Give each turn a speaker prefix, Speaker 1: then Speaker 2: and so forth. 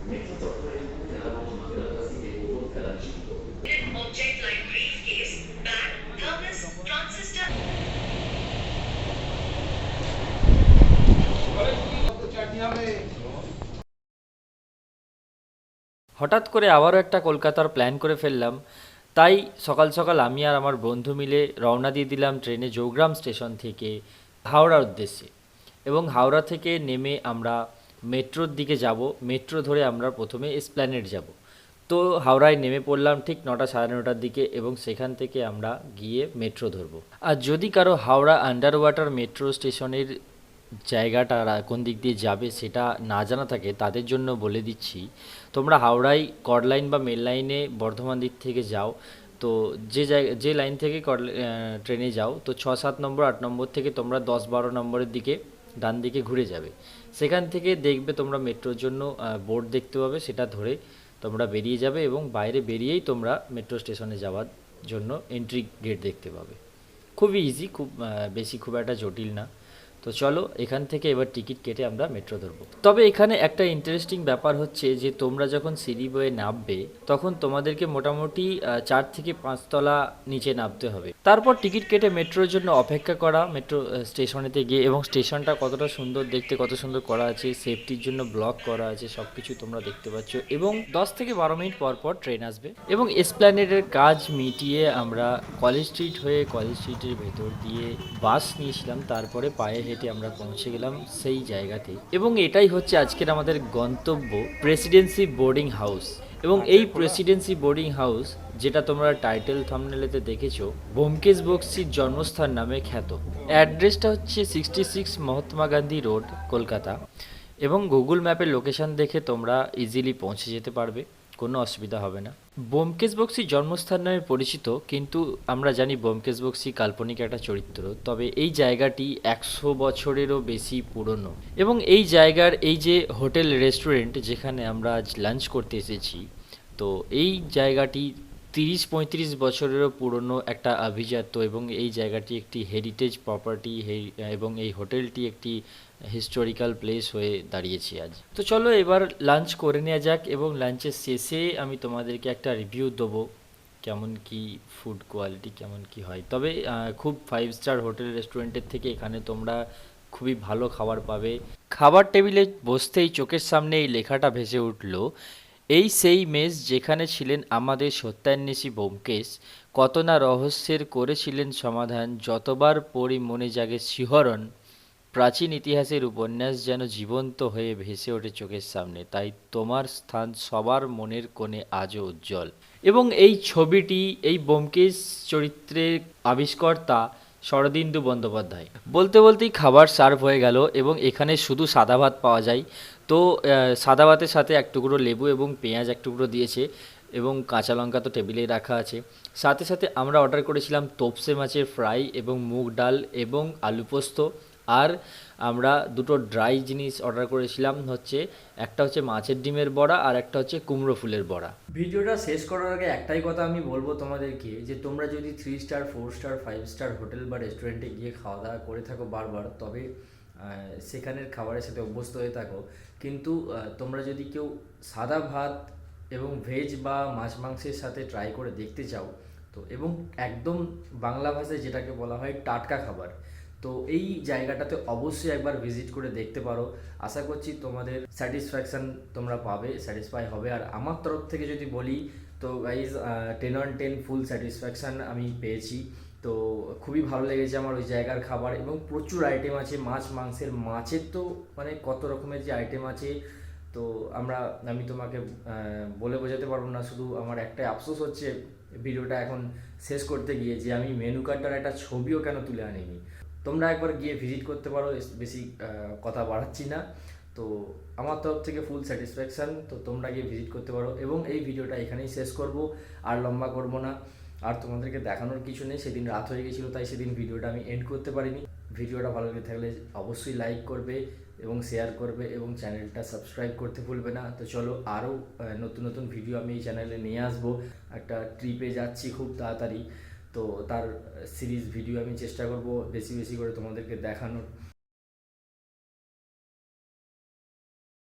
Speaker 1: Object like briefcase, bag, thermos, transistor.
Speaker 2: হঠাৎ করে আবারও একটা কলকাতার প্ল্যান করে ফেললাম। তাই সকাল সকাল আমি আর আমার বন্ধু মিলে রওনা দিয়ে দিলাম ট্রেনে জৌগ্রাম স্টেশন থেকে হাওড়ার উদ্দেশ্যে। এবং হাওড়া থেকে নেমে আমরা মেট্রোর দিকে যাব। মেট্রো ধরে আমরা প্রথমে এসপ্ল্যানেড যাব। তো হাওড়ায় নেমে পড়লাম ঠিক 9টা সাড়ে 9টার দিকে, এবং সেখান থেকে আমরা গিয়ে মেট্রো ধরবো। আর যদি কারো হাওড়া আন্ডার ওয়াটার মেট্রো স্টেশনের জায়গাটা কোন দিক দিয়ে যাবে সেটা না জানা থাকে, তাদের জন্য বলে দিচ্ছি। তোমরা হাওড়ায় কর্ড লাইন বা মেল লাইনে বর্ধমান দিক থেকে যাও, তো যে লাইন থেকে ট্রেনে যাও, তো 6 7 নম্বর 8 নম্বর থেকে তোমরা 10 12 নম্বরের দিকে ডান দিকে ঘুরে যাবে। সেখান থেকে দেখবে তোমরা মেট্রোর জন্য বোর্ড দেখতে পাবে, সেটা ধরে তোমরা বেরিয়ে যাবে এবং বাইরে বেরিয়েই তোমরা মেট্রো স্টেশনে যাওয়ার জন্য এন্ট্রি গেট দেখতে পাবে। খুবই ইজি, বেশি খুব একটা জটিল না। তো চলো এখান থেকে এবার টিকিট কেটে আমরা মেট্রো ধরবো। তবে এখানে একটা ইন্টারেস্টিং ব্যাপার হচ্ছে যে তোমরা যখন সিঁড়ি বয়ে নামবে তখন তোমাদেরকে মোটামুটি 4 থেকে 5 তলা নিচে নামতে হবে। তারপর টিকিট কেটে মেট্রোর জন্য অপেক্ষা করা মেট্রো স্টেশনেতে গিয়ে। এবং স্টেশনটা কতটা সুন্দর দেখতে, কত সুন্দর করা আছে, সেফটির জন্য ব্লক করা আছে, সব কিছু তোমরা দেখতে পাচ্ছ। এবং 10 থেকে 12 মিনিট পর পর ট্রেন আসবে। এবং এসপ্ল্যানেডের কাজ মিটিয়ে আমরা কলেজ স্ট্রিট হয়ে কলেজ স্ট্রিটের ভেতর দিয়ে বাস নিয়েছিলাম, তারপরে পায়ে হেঁটে আমরা পৌঁছে গেলাম সেই জায়গাতে। এবং এটাই হচ্ছে আজকের আমাদের গন্তব্য, প্রেসিডেন্সি বোর্ডিং হাউস। এবং এই প্রেসিডেন্সি বোর্ডিং হাউস, যেটা তোমরা টাইটেল থাম্বনেলেতে দেখেছো, ব্যোমকেশ বক্সির জন্মস্থান নামে খ্যাত। অ্যাড্রেসটা হচ্ছে 66 মহাত্মা গান্ধী রোড, কলকাতা। এবং গুগল ম্যাপের লোকেশন দেখে তোমরা ইজিলি পৌঁছে যেতে পারবে, কোনো অসুবিধা হবে না। ব্যোমকেশ বক্সী জন্মস্থান নামে পরিচিত, কিন্তু আমরা জানি ব্যোমকেশ বক্সী কাল্পনিক একটা চরিত্র। তবে এই জায়গাটি 100 বছরেরও বেশি পুরনো। এবং এই জায়গার এই যে হোটেল রেস্টুরেন্ট যেখানে আমরা আজ লাঞ্চ করতে এসেছি, তো এই জায়গাটি 30 35 বছরেরও পুরনো একটা আভিজাত্য। এবং এই জায়গাটি একটি হেরিটেজ প্রপার্টি, এবং এই হোটেলটি একটি হিস্টোরিক্যাল প্লেস হয়ে দাঁড়িয়েছে আজ। তো চলো এবার লাঞ্চ করে নেওয়া যাক, এবং লাঞ্চের শেষে আমি তোমাদেরকে একটা রিভিউ দেবো কেমন কি ফুড কোয়ালিটি কেমন কি হয়। তবে খুব 5 স্টার হোটেল রেস্টুরেন্টের থেকে এখানে তোমরা খুবই ভালো খাবার পাবে। খাবার টেবিলে বসতেই চোখের সামনে এই লেখাটা ভেসে উঠল, এই সেই মেস যেখানে ছিলেন আমাদের সত্যান্বেষী ব্যোমকেশ, কত না রহস্যের করেছিলেন সমাধান, যতবার পড়ি মনে জাগে শিহরণ, প্রাচীন ইতিহাসের উপন্যাস যেন জীবন্ত হয়ে ভেসে ওঠে চোখের সামনে, তাই তোমার স্থান সবার মনের কোণে আজও উজ্জ্বল। এবং এই ছবিটি এই ব্যোমকেশ চরিত্রের আবিষ্কর্তা শরদিন্দু বন্দ্যোপাধ্যায়। বলতে বলতেই খাবার সার্ভ হয়ে গেল, এবং এখানে শুধু সাদা ভাত পাওয়া যায়। তো সাদা ভাতের সাথে এক টুকরো লেবু এবং পেঁয়াজ এক টুকরো দিয়েছে, এবং কাঁচা লঙ্কা তো টেবিলেই রাখা আছে। সাথে সাথে আমরা অর্ডার করেছিলাম তোপসে মাছের ফ্রাই এবং মুগ ডাল এবং আলু পোস্ত। আর আমরা দুটো ড্রাই জিনিস অর্ডার করেছিলাম, একটা হচ্ছে মাছের ডিমের বড়া, আর একটা হচ্ছে কুমড়ো ফুলের বড়া। ভিডিওটা শেষ করার আগে একটাই কথা আমি বলবো তোমাদেরকে, যে তোমরা যদি 3 স্টার 4 স্টার 5 স্টার হোটেল বা রেস্টুরেন্টে গিয়ে খাওয়া দাওয়া করে থাকো বারবার, তবে সেখানের খাবারের সাথে অভ্যস্ত হয়ে থাকো। কিন্তু তোমরা যদি কেউ সাদা ভাত এবং ভেজ বা মাছ মাংসের সাথে ট্রাই করে দেখতে চাও, তো এবং একদম বাংলা ভাষায় যেটাকে বলা হয় টাটকা খাবার, তো এই জায়গাটাতে অবশ্যই একবার ভিজিট করে দেখতে পারো। আশা করছি তোমাদের স্যাটিসফ্যাকশান তোমরা পাবে, স্যাটিসফাই হবে। আর আমার তরফ থেকে যদি বলি, তো গাইজ 10 on 10 ফুল স্যাটিসফ্যাকশান আমি পেয়েছি। তো খুবই ভালো লেগেছে আমার ওই জায়গার খাবার, এবং প্রচুর আইটেম আছে মাছের তো মানে কত রকমের যে আইটেম আছে, তো আমি তোমাকে বলে বোঝাতে পারবো না। শুধু আমার একটাই আফসোস হচ্ছে ভিডিওটা এখন শেষ করতে গিয়ে, যে আমি মেনু কার্ডটার একটা ছবিও কেন তুলে আনিনি। তোমরা একবার গিয়ে ভিজিট করতে পারো, বেশি কথা বাড়াচ্ছি না। তো আমার তরফ থেকে ফুল স্যাটিসফ্যাকশান, তো তোমরা গিয়ে ভিজিট করতে পারো। এবং এই ভিডিওটা এখানেই শেষ করব, আর লম্বা করব না। আর তোমাদেরকে দেখানোর কিছু নেই, সেদিন রাত হয়ে গেছিলো, তাই সেদিন ভিডিওটা আমি এন্ড করতে পারিনি। ভিডিওটা ভালো লেগে থাকলে অবশ্যই লাইক করবে এবং শেয়ার করবে, এবং চ্যানেলটা সাবস্ক্রাইব করতে ভুলবে না। তো চলো, আরও নতুন নতুন ভিডিও আমি এই চ্যানেলে নিয়ে আসবো। একটা ট্রিপে যাচ্ছি খুব তাড়াতাড়ি, তো তার সিরিজ ভিডিও আমি চেষ্টা করব বেশি বেশি করে তোমাদেরকে দেখানোর।